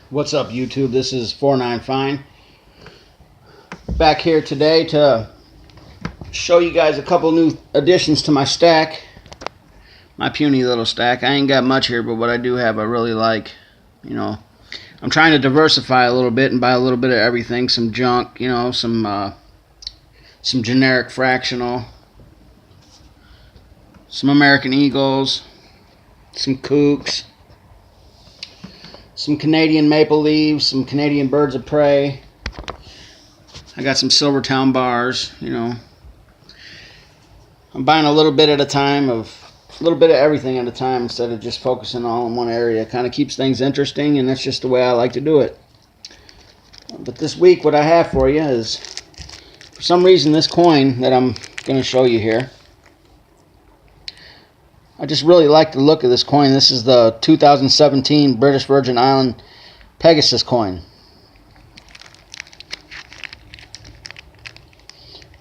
What's up, YouTube? This is 49 Fine. Back here today to show you guys a couple new additions to my stack. My puny little stack. I ain't got much here, but what I do have I really like. You know, I'm trying to diversify a little bit and buy a little bit of everything. Some junk, you know, some generic fractional, some American Eagles, some Kooks, some Canadian Maple Leaves, some Canadian Birds of Prey. I got some Silvertown bars, you know. I'm buying a little bit at a time, a little bit of everything at a time instead of just focusing all in one area. It kind of keeps things interesting, and that's just the way I like to do it. But this week, what I have for you is, for some reason, this coin that I'm going to show you here, I just really like the look of this coin. This is the 2017 British Virgin Island Pegasus coin.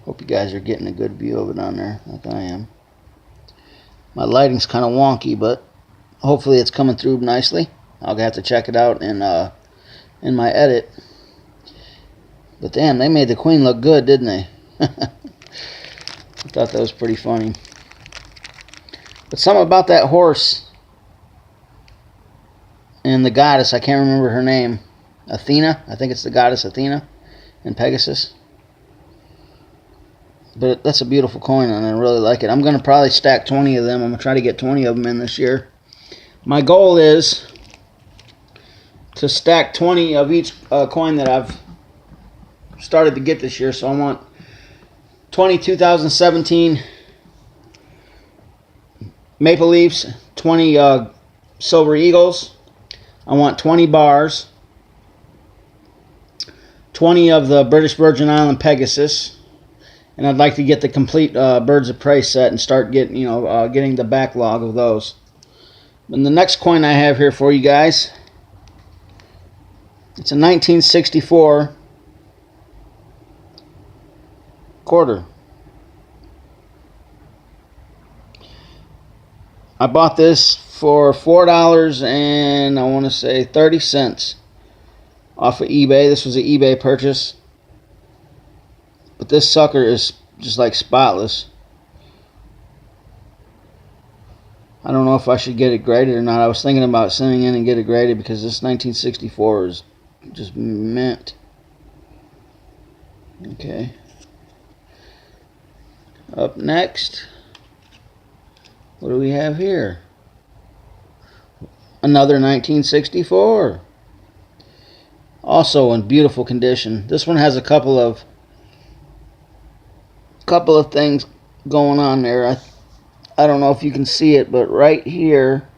Hope you guys are getting a good view of it on there, like I am. My lighting's kind of wonky, but hopefully it's coming through nicely. I'll have to check it out in my edit. But damn, they made the queen look good, didn't they? I thought that was pretty funny. But something about that horse and the goddess, I can't remember her name. Athena? I think it's the goddess Athena and Pegasus. But that's a beautiful coin, and I really like it. I'm going to probably stack 20 of them. I'm going to try to get 20 of them in this year. My goal is to stack 20 of each coin that I've started to get this year. So I want 20 2017 Maple Leafs, 20 Silver Eagles. I want 20 bars, 20 of the British Virgin Island Pegasus, and I'd like to get the complete Birds of Prey set and start getting, getting the backlog of those. And the next coin I have here for you guys, it's a 1964 quarter. I bought this for $4 and I want to say 30 cents off of eBay. This was an eBay purchase. But this sucker is just like spotless. I don't know if I should get it graded or not. I was thinking about sending in and get it graded because this 1964 is just mint. Okay. Up next, what do we have here? Another 1964. Also in beautiful condition. This one has a couple of things going on there. I don't know if you can see it, but right here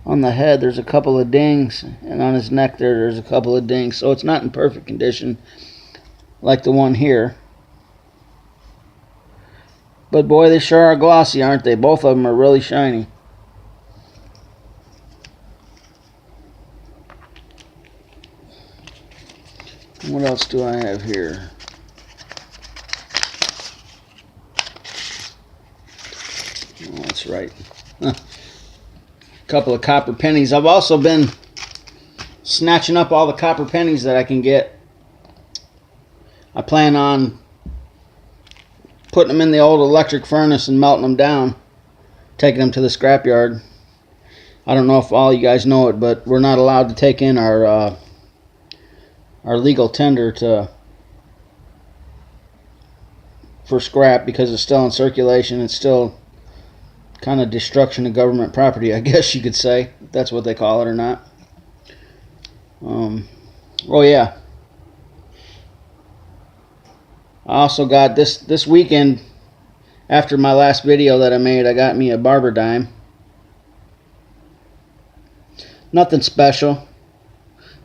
on the head there's a couple of dings, and on his neck there's a couple of dings. So it's not in perfect condition like the one here. But boy, they sure are glossy, aren't they? Both of them are really shiny. What else do I have here? Oh, that's right. A couple of copper pennies. I've also been snatching up all the copper pennies that I can get. I plan on putting them in the old electric furnace and melting them down, taking them to the scrapyard. I don't know if all you guys know it, but we're not allowed to take in our legal tender for scrap because it's still in circulation. It's still kind of destruction of government property, I guess you could say, if that's what they call it or not. Oh yeah. I also got this weekend, after my last video that I made, I got me a barber dime. Nothing special.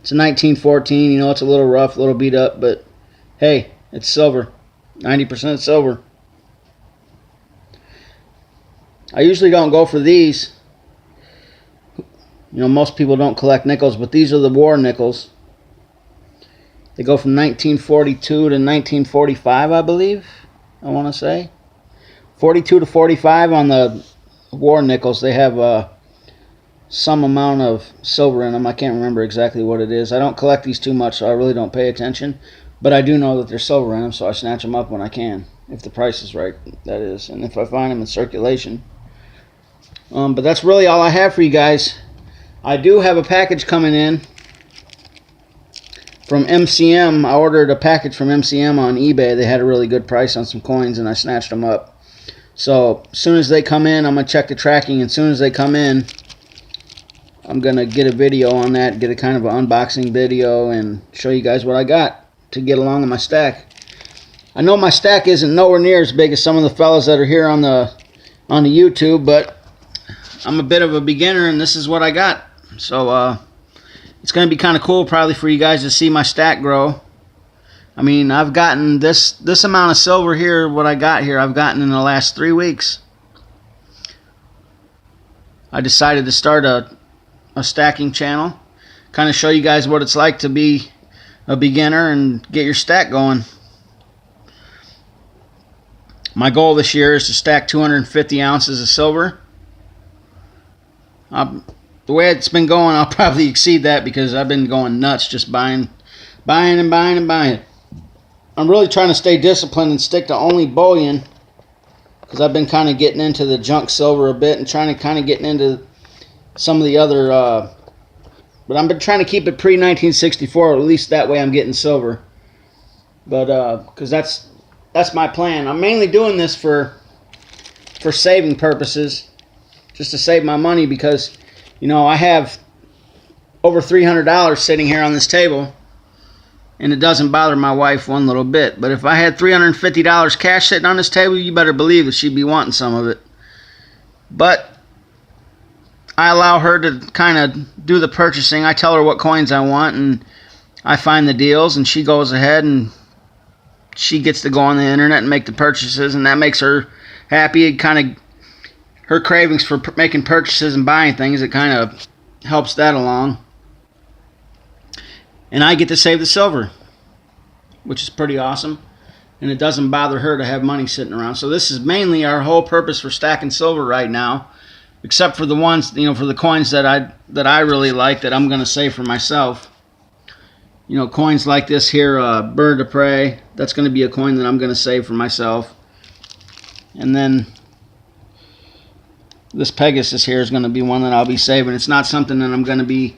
It's a 1914, you know, it's a little rough, a little beat up, but hey, it's silver. 90% silver. I usually don't go for these. You know, most people don't collect nickels, but these are the war nickels. They go from 1942 to 1945, I believe. I want to say 42 to 45 on the war nickels. They have some amount of silver in them. I can't remember exactly what it is. I don't collect these too much, so I really don't pay attention. But I do know that there's silver in them, so I snatch them up when I can, if the price is right, that is, and if I find them in circulation. But that's really all I have for you guys. I do have a package coming in from MCM. I ordered a package from MCM on eBay. They had a really good price on some coins, and I snatched them up. So as soon as they come in, I'm going to check the tracking. And as soon as they come in, I'm going to get a video on that, get a kind of an unboxing video, and show you guys what I got to get along in my stack. I know my stack isn't nowhere near as big as some of the fellas that are here on the YouTube, but I'm a bit of a beginner, and this is what I got. So it's going to be kind of cool probably for you guys to see my stack grow. I mean, I've gotten this amount of silver here, what I got here, I've gotten in the last 3 weeks. I decided to start a stacking channel, kind of show you guys what it's like to be a beginner and get your stack going. My goal this year is to stack 250 ounces of silver. The way it's been going, I'll probably exceed that because I've been going nuts just buying and buying and buying. I'm really trying to stay disciplined and stick to only bullion, because I've been kind of getting into the junk silver a bit and trying to kind of getting into some of the other, but I've been trying to keep it pre-1964, at least that way I'm getting silver. But because that's my plan. I'm mainly doing this for saving purposes, just to save my money, because you know I have over $300 sitting here on this table, and it doesn't bother my wife one little bit. But if I had $350 cash sitting on this table, you better believe that she'd be wanting some of it. But I allow her to kind of do the purchasing. I tell her what coins I want, and I find the deals, and she goes ahead and she gets to go on the internet and make the purchases, and that makes her happy. It kind of, her cravings for making purchases and buying things, it kind of helps that along. And I get to save the silver, which is pretty awesome. And it doesn't bother her to have money sitting around. So this is mainly our whole purpose for stacking silver right now, except for the ones, you know, for the coins that I really like, that I'm going to save for myself. You know, coins like this here, Bird of Prey, that's going to be a coin that I'm going to save for myself. And then this Pegasus here is going to be one that I'll be saving. It's not something that I'm going to be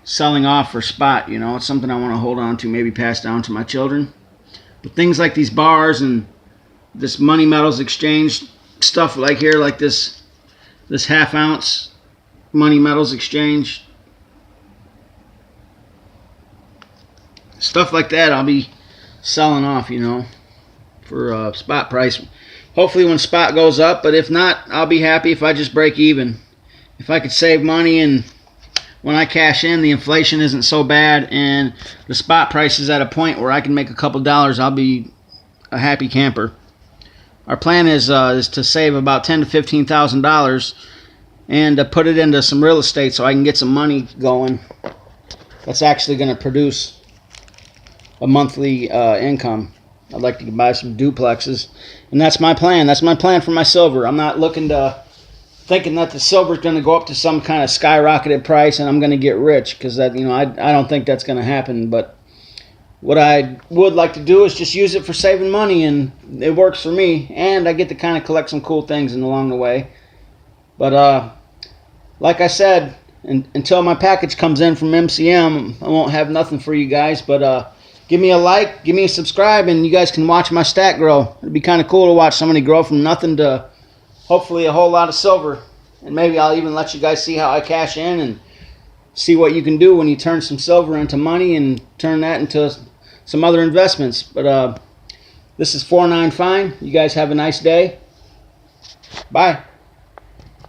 selling off for spot, you know. It's something I want to hold on to, maybe pass down to my children. But things like these bars and this money metals exchange stuff, like here, like this half-ounce money metals exchange, stuff like that, I'll be selling off, you know, for spot price. Hopefully when spot goes up, but if not, I'll be happy if I just break even. If I could save money, and when I cash in, the inflation isn't so bad and the spot price is at a point where I can make a couple dollars, I'll be a happy camper. Our plan is to save about $10,000 to $15,000 and to put it into some real estate so I can get some money going. That's actually going to produce a monthly income. I'd like to buy some duplexes, and that's my plan. That's my plan for my silver. I'm not looking to thinking that the silver is going to go up to some kind of skyrocketed price and I'm going to get rich, because that, you know, I don't think that's going to happen. But what I would like to do is just use it for saving money, and it works for me, and I get to kind of collect some cool things along the way. But like I said, until my package comes in from MCM, I won't have nothing for you guys. But give me a like, give me a subscribe, and you guys can watch my stack grow. It'd be kind of cool to watch somebody grow from nothing to hopefully a whole lot of silver. And maybe I'll even let you guys see how I cash in and see what you can do when you turn some silver into money and turn that into some other investments. But this is 49 Fine. You guys have a nice day. Bye.